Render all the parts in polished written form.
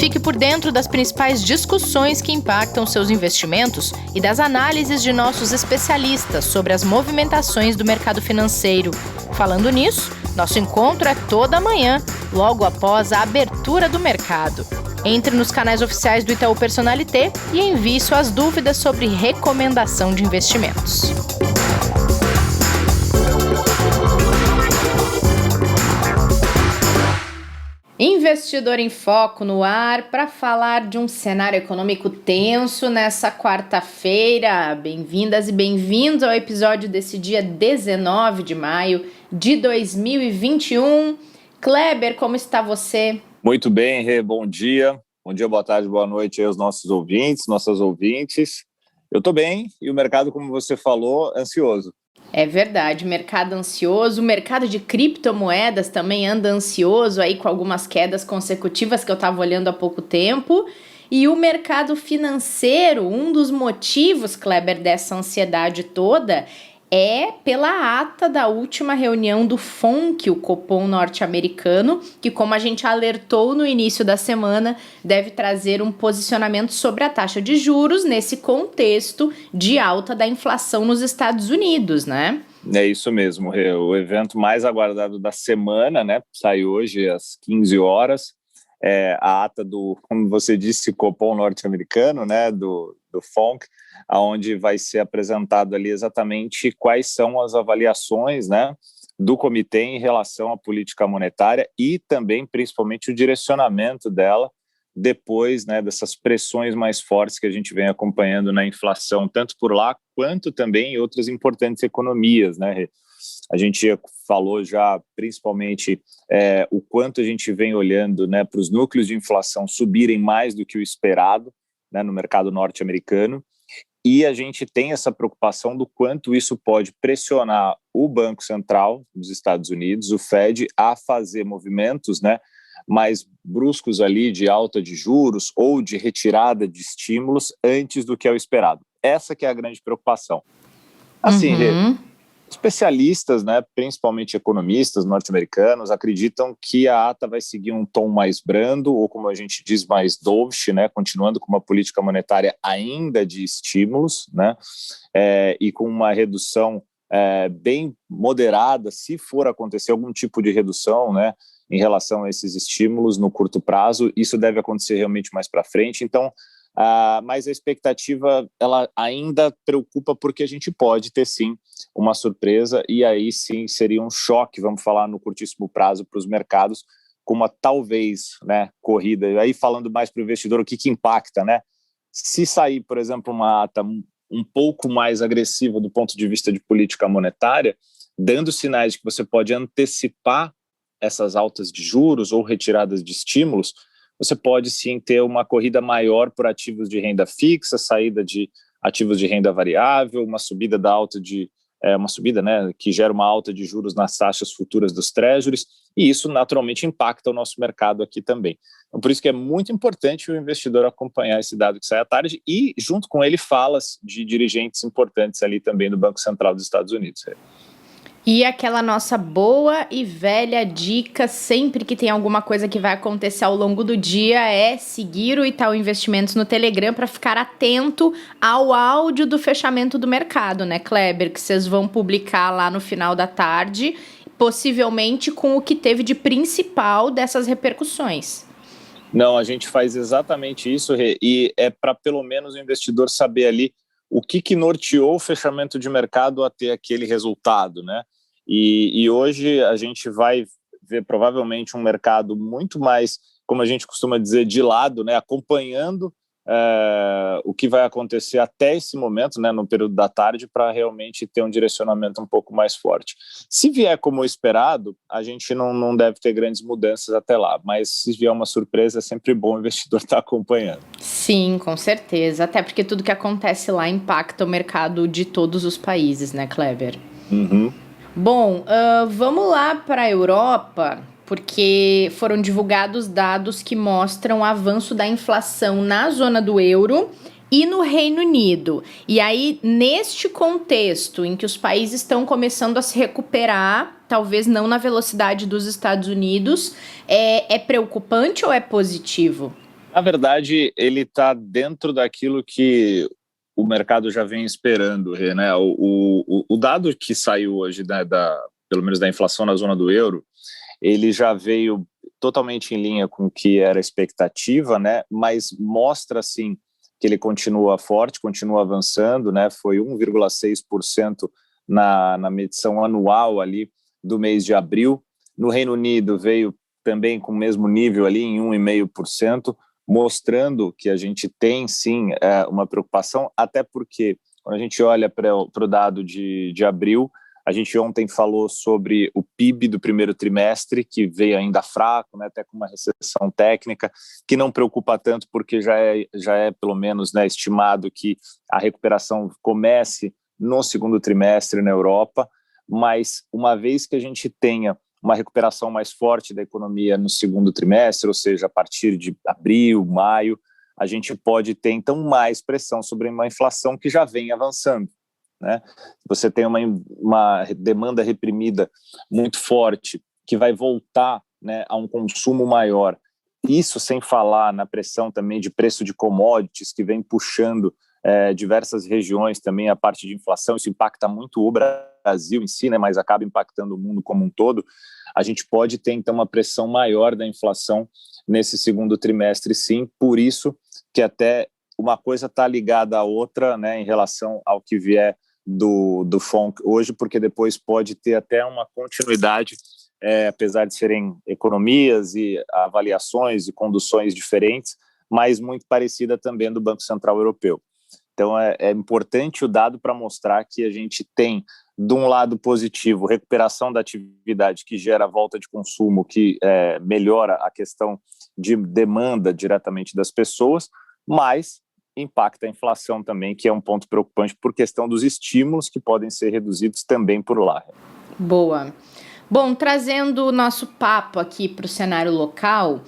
Fique por dentro das principais discussões que impactam seus investimentos e das análises de nossos especialistas sobre as movimentações do mercado financeiro. Falando nisso, nosso encontro é toda manhã, logo após a abertura do mercado. Entre nos canais oficiais do Itaú Personalité e envie suas dúvidas sobre recomendação de investimentos. Investidor em Foco no ar para falar de um cenário econômico tenso nessa quarta-feira. Bem-vindas e bem-vindos ao episódio desse dia 19 de maio de 2021. Kleber, como está você? Muito bem, Rê, bom dia. Bom dia, boa tarde, boa noite aí aos nossos ouvintes, nossas ouvintes. Eu estou bem e o mercado, como você falou, ansioso. É verdade, mercado ansioso, o mercado de criptomoedas também anda ansioso aí com algumas quedas consecutivas que eu estava olhando há pouco tempo. E o mercado financeiro, um dos motivos, Kleber, dessa ansiedade toda é pela ata da última reunião do FONC, o Copom norte-americano, que, como a gente alertou no início da semana, deve trazer um posicionamento sobre a taxa de juros nesse contexto de alta da inflação nos Estados Unidos, né? É isso mesmo, o evento mais aguardado da semana, né? Sai hoje às 15 horas, a ata do, como você disse, Copom norte-americano, né? Do FONC, onde vai ser apresentado ali exatamente quais são as avaliações, né, do comitê em relação à política monetária e também, principalmente, o direcionamento dela depois, né, dessas pressões mais fortes que a gente vem acompanhando na inflação, tanto por lá quanto também em outras importantes economias, né? A gente falou já, principalmente, o quanto a gente vem olhando, né, para os núcleos de inflação subirem mais do que o esperado, né, no mercado norte-americano, e a gente tem essa preocupação do quanto isso pode pressionar o Banco Central dos Estados Unidos, o Fed, a fazer movimentos, né, mais bruscos ali de alta de juros ou de retirada de estímulos antes do que é o esperado. Essa que é a grande preocupação. Assim, especialistas, né, principalmente economistas norte-americanos, acreditam que a ata vai seguir um tom mais brando, ou como a gente diz, mais dovish, né, continuando com uma política monetária ainda de estímulos, né, e com uma redução bem moderada, se for acontecer algum tipo de redução, né, em relação a esses estímulos no curto prazo. Isso deve acontecer realmente mais para frente. Então, mas a expectativa ela ainda preocupa porque a gente pode ter sim uma surpresa e aí sim seria um choque, vamos falar no curtíssimo prazo para os mercados, com uma talvez, né, corrida. E aí falando mais para o investidor, o que impacta, né? Se sair, por exemplo, uma ata um pouco mais agressiva do ponto de vista de política monetária, dando sinais de que você pode antecipar essas altas de juros ou retiradas de estímulos, você pode sim ter uma corrida maior por ativos de renda fixa, saída de ativos de renda variável, uma subida da alta de uma subida, né, que gera uma alta de juros nas taxas futuras dos treasuries, e isso naturalmente impacta o nosso mercado aqui também. Então, por isso que é muito importante o investidor acompanhar esse dado que sai à tarde e, junto com ele, falas de dirigentes importantes ali também do Banco Central dos Estados Unidos. E aquela nossa boa e velha dica, sempre que tem alguma coisa que vai acontecer ao longo do dia, é seguir o Itaú Investimentos no Telegram para ficar atento ao áudio do fechamento do mercado, né, Kleber? Que vocês vão publicar lá no final da tarde, possivelmente com o que teve de principal dessas repercussões. Não, a gente faz exatamente isso, Rê, e é para pelo menos o investidor saber ali o que norteou o fechamento de mercado a ter aquele resultado, né? E hoje a gente vai ver provavelmente um mercado muito mais, como a gente costuma dizer, de lado, né? Acompanhando o que vai acontecer até esse momento, né, no período da tarde, para realmente ter um direcionamento um pouco mais forte. Se vier como esperado, a gente não deve ter grandes mudanças até lá, mas se vier uma surpresa, é sempre bom o investidor estar acompanhando. Sim, com certeza, até porque tudo que acontece lá impacta o mercado de todos os países, né, Kleber? Uhum. Bom, vamos lá para a Europa, porque foram divulgados dados que mostram o avanço da inflação na zona do euro e no Reino Unido. E aí, neste contexto em que os países estão começando a se recuperar, talvez não na velocidade dos Estados Unidos, é preocupante ou é positivo? Na verdade, ele está dentro daquilo que o mercado já vem esperando, Rê, né? O dado que saiu hoje, né, pelo menos da inflação na zona do euro, ele já veio totalmente em linha com o que era a expectativa, né? Mas mostra, assim, que ele continua forte, continua avançando, né? Foi 1,6% na medição anual ali do mês de abril. No Reino Unido veio também com o mesmo nível ali em 1,5%, mostrando que a gente tem, sim, uma preocupação, até porque quando a gente olha para o dado de abril, a gente ontem falou sobre o PIB do primeiro trimestre, que veio ainda fraco, né, até com uma recessão técnica, que não preocupa tanto, porque já é pelo menos, né, estimado que a recuperação comece no segundo trimestre na Europa, mas uma vez que a gente tenha uma recuperação mais forte da economia no segundo trimestre, ou seja, a partir de abril, maio, a gente pode ter, então, mais pressão sobre uma inflação que já vem avançando, né? Você tem uma demanda reprimida muito forte, que vai voltar, né, a um consumo maior. Isso sem falar na pressão também de preço de commodities, que vem puxando diversas regiões também a parte de inflação. Isso impacta muito o Brasil em si, né, mas acaba impactando o mundo como um todo. A gente pode ter, então, uma pressão maior da inflação nesse segundo trimestre, sim. Por isso que até uma coisa está ligada à outra, né, em relação ao que vier do FONC hoje, porque depois pode ter até uma continuidade, apesar de serem economias e avaliações e conduções diferentes, mas muito parecida também do Banco Central Europeu. Então, é importante o dado para mostrar que a gente tem, de um lado positivo, recuperação da atividade que gera volta de consumo, que melhora a questão de demanda diretamente das pessoas, mas impacta a inflação também, que é um ponto preocupante por questão dos estímulos que podem ser reduzidos também por lá. Boa. Bom, trazendo o nosso papo aqui para o cenário local,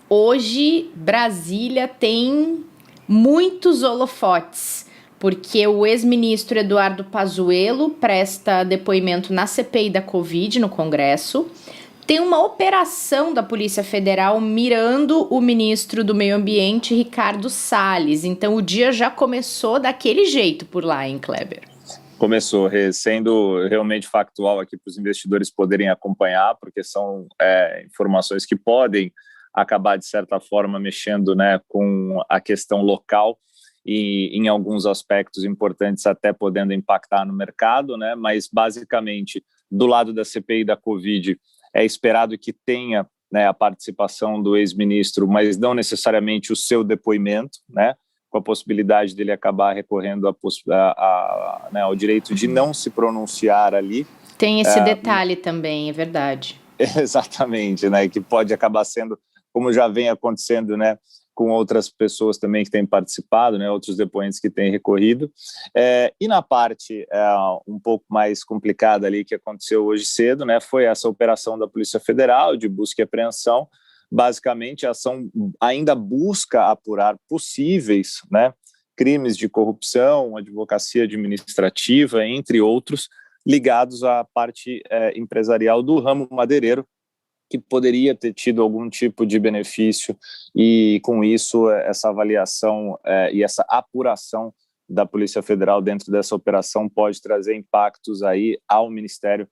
hoje Brasília tem muitos holofotes, porque o ex-ministro Eduardo Pazuello presta depoimento na CPI da Covid no Congresso. Tem uma operação da Polícia Federal mirando o ministro do Meio Ambiente, Ricardo Salles. Então o dia já começou daquele jeito por lá, hein, Kleber? Começou, sendo realmente factual aqui para os investidores poderem acompanhar, porque são informações que podem acabar, de certa forma, mexendo, né, com a questão local e, em alguns aspectos importantes, até podendo impactar no mercado, né, mas, basicamente, do lado da CPI da Covid, é esperado que tenha, né, a participação do ex-ministro, mas não necessariamente o seu depoimento, né, com a possibilidade dele acabar recorrendo né, ao direito de não se pronunciar ali. Tem esse detalhe também, é verdade. Exatamente, né, que pode acabar sendo, como já vem acontecendo, né, com outras pessoas também que têm participado, né, outros depoentes que têm recorrido. E na parte um pouco mais complicada ali que aconteceu hoje cedo, né, foi essa operação da Polícia Federal de busca e apreensão. Basicamente, a ação ainda busca apurar possíveis, né, crimes de corrupção, advocacia administrativa, entre outros, ligados à parte empresarial do ramo madeireiro, que poderia ter tido algum tipo de benefício, e com isso essa avaliação e essa apuração da Polícia Federal dentro dessa operação pode trazer impactos aí ao Ministério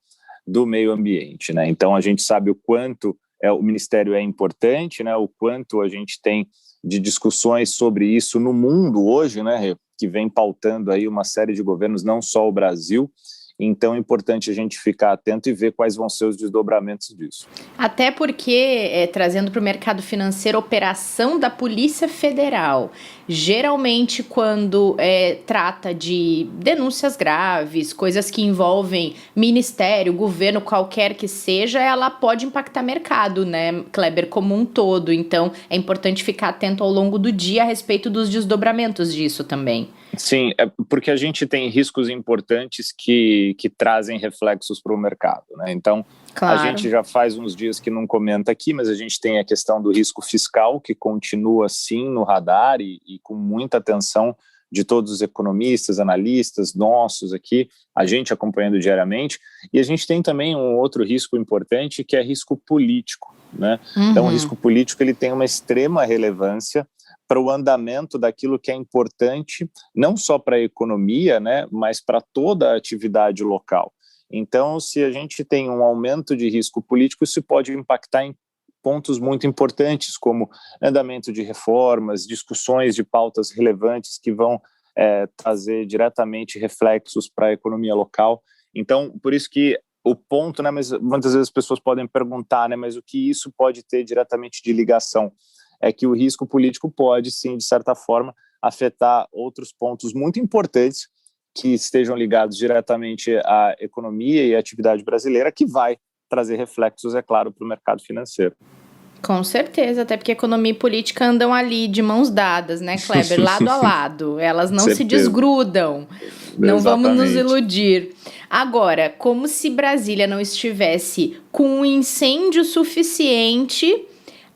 do Meio Ambiente, né? Então a gente sabe o quanto o Ministério é importante, né? O quanto a gente tem de discussões sobre isso no mundo hoje, né? Que vem pautando aí uma série de governos, não só o Brasil. Então é importante a gente ficar atento e ver quais vão ser os desdobramentos disso. Até porque, trazendo para o mercado financeiro, operação da Polícia Federal, geralmente quando trata de denúncias graves, coisas que envolvem ministério, governo, qualquer que seja, ela pode impactar mercado, né, Kleber, como um todo. Então é importante ficar atento ao longo do dia a respeito dos desdobramentos disso também. Sim, porque a gente tem riscos importantes que trazem reflexos para o mercado, né? Então, claro, a gente já faz uns dias que não comenta aqui, mas a gente tem a questão do risco fiscal, que continua, sim, no radar e com muita atenção de todos os economistas, analistas, nossos aqui, a gente acompanhando diariamente. E a gente tem também um outro risco importante, que é risco político, né? Então, o risco político ele tem uma extrema relevância para o andamento daquilo que é importante, não só para a economia, né, mas para toda a atividade local. Então, se a gente tem um aumento de risco político, isso pode impactar em pontos muito importantes, como andamento de reformas, discussões de pautas relevantes que vão trazer diretamente reflexos para a economia local. Então, por isso que o ponto, né, mas muitas vezes as pessoas podem perguntar, né, mas o que isso pode ter diretamente de ligação? É que o risco político pode, sim, de certa forma, afetar outros pontos muito importantes que estejam ligados diretamente à economia e à atividade brasileira, que vai trazer reflexos, é claro, para o mercado financeiro. Com certeza, até porque economia e política andam ali de mãos dadas, né, Kleber? Lado a lado. Elas não se desgrudam. Não vamos nos iludir. Agora, como se Brasília não estivesse com um incêndio suficiente,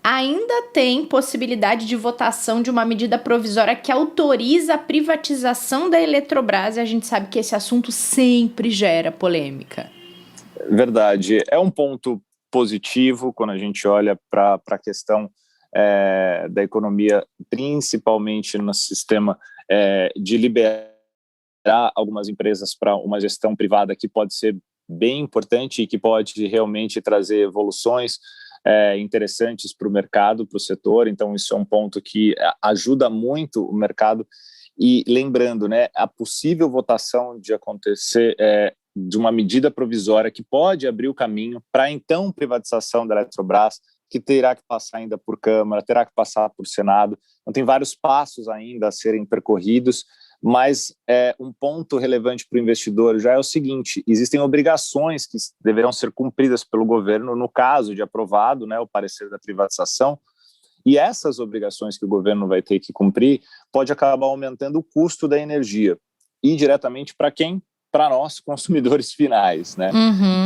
ainda tem possibilidade de votação de uma medida provisória que autoriza a privatização da Eletrobras, e a gente sabe que esse assunto sempre gera polêmica. Verdade. É um ponto positivo quando a gente olha para a questão da economia, principalmente no sistema de liberar algumas empresas para uma gestão privada que pode ser bem importante e que pode realmente trazer evoluções interessantes para o mercado, para o setor. Então, isso é um ponto que ajuda muito o mercado. E lembrando, né, a possível votação de acontecer de uma medida provisória que pode abrir o caminho para, então, privatização da Eletrobras, que terá que passar ainda por Câmara, terá que passar por Senado. Então, tem vários passos ainda a serem percorridos, mas um ponto relevante para o investidor já é o seguinte: existem obrigações que deverão ser cumpridas pelo governo no caso de aprovado, né, o parecer da privatização, e essas obrigações que o governo vai ter que cumprir pode acabar aumentando o custo da energia, e diretamente para quem? Para nós, consumidores finais, né?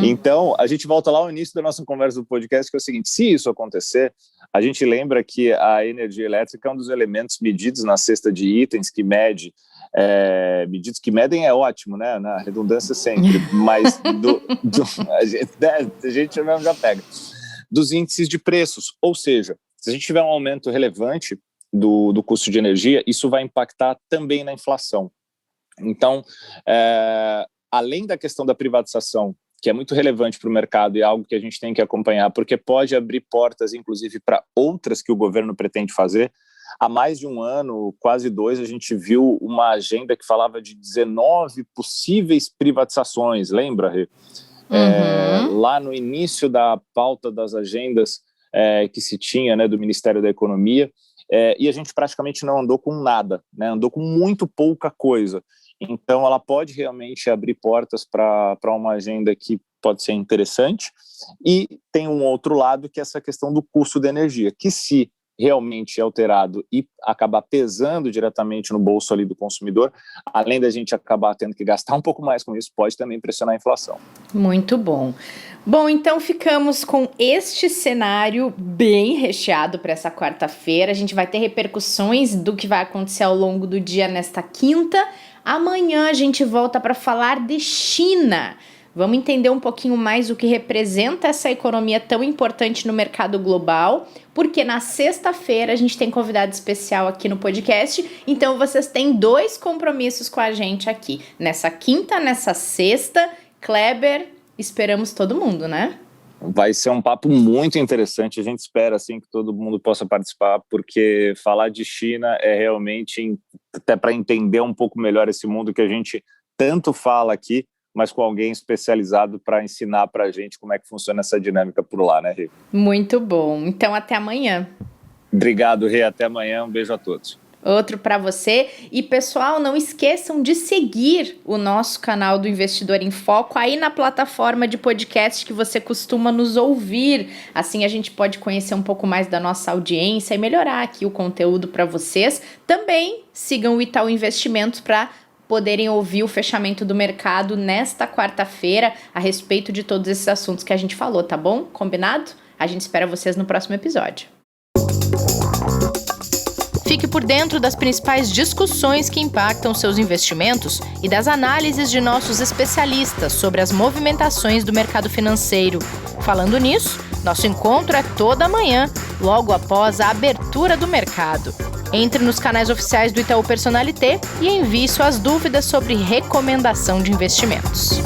Então, a gente volta lá ao início da nossa conversa do podcast, que é o seguinte: se isso acontecer, a gente lembra que a energia elétrica é um dos elementos medidos na cesta de itens que mede. Medidos que medem é ótimo, né? Na redundância sempre, mas a gente mesmo já pega. Dos índices de preços, ou seja, se a gente tiver um aumento relevante do custo de energia, isso vai impactar também na inflação. Então, além da questão da privatização, que é muito relevante para o mercado e algo que a gente tem que acompanhar, porque pode abrir portas, inclusive, para outras que o governo pretende fazer. Há mais de um ano, quase 2, a gente viu uma agenda que falava de 19 possíveis privatizações, lembra, Rê? Lá no início da pauta das agendas que se tinha, né, do Ministério da Economia, e a gente praticamente não andou com nada, né, andou com muito pouca coisa. Então, ela pode realmente abrir portas para uma agenda que pode ser interessante. E tem um outro lado, que é essa questão do custo da energia, que se realmente é alterado e acabar pesando diretamente no bolso ali do consumidor, além da gente acabar tendo que gastar um pouco mais com isso, pode também pressionar a inflação. Muito bom. Bom, então ficamos com este cenário bem recheado para essa quarta-feira. A gente vai ter repercussões do que vai acontecer ao longo do dia nesta quinta. Amanhã a gente volta para falar de China. Vamos entender um pouquinho mais o que representa essa economia tão importante no mercado global, porque na sexta-feira a gente tem convidado especial aqui no podcast, então vocês têm 2 compromissos com a gente aqui. Nessa quinta, nessa sexta. Kleber, esperamos todo mundo, né? Vai ser um papo muito interessante, a gente espera assim, que todo mundo possa participar, porque falar de China é realmente, até para entender um pouco melhor esse mundo que a gente tanto fala aqui, mas com alguém especializado para ensinar para a gente como é que funciona essa dinâmica por lá, né, Rê? Muito bom. Então, até amanhã. Obrigado, Rê. Até amanhã. Um beijo a todos. Outro para você. E, pessoal, não esqueçam de seguir o nosso canal do Investidor em Foco aí na plataforma de podcast que você costuma nos ouvir. Assim a gente pode conhecer um pouco mais da nossa audiência e melhorar aqui o conteúdo para vocês. Também sigam o Itaú Investimentos para poderem ouvir o fechamento do mercado nesta quarta-feira a respeito de todos esses assuntos que a gente falou, tá bom? Combinado? A gente espera vocês no próximo episódio. Fique por dentro das principais discussões que impactam seus investimentos e das análises de nossos especialistas sobre as movimentações do mercado financeiro. Falando nisso, Nosso encontro é toda manhã, logo após a abertura do mercado. Entre nos canais oficiais do Itaú Personalité e envie suas dúvidas sobre recomendação de investimentos.